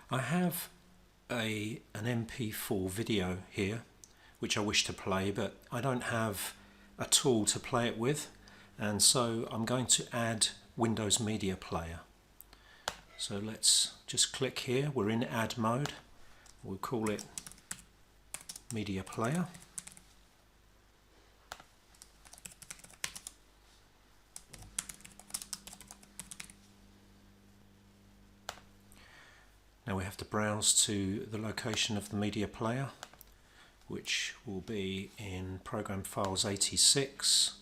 I have an MP4 video here which I wish to play, but I don't have a tool to play it with, and so I'm going to add Windows Media Player. So let's just click here. We're in add mode. We'll call it Media Player. Now we have to browse to the location of the media player, which will be in Program Files 86,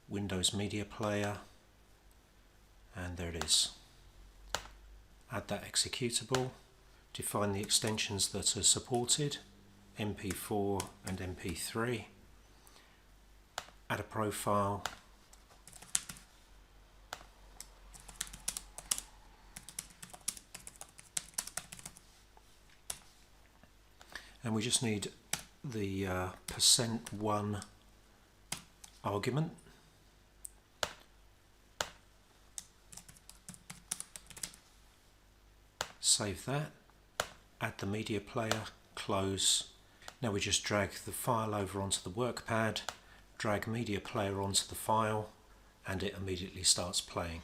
Windows Media Player, and there it is. Add that executable, define the extensions that are supported, MP4 and MP3, add a profile, and we just need the %1 argument. Save that, add the media player, close. Now we just drag the file over onto the workpad, drag media player onto the file, and it immediately starts playing.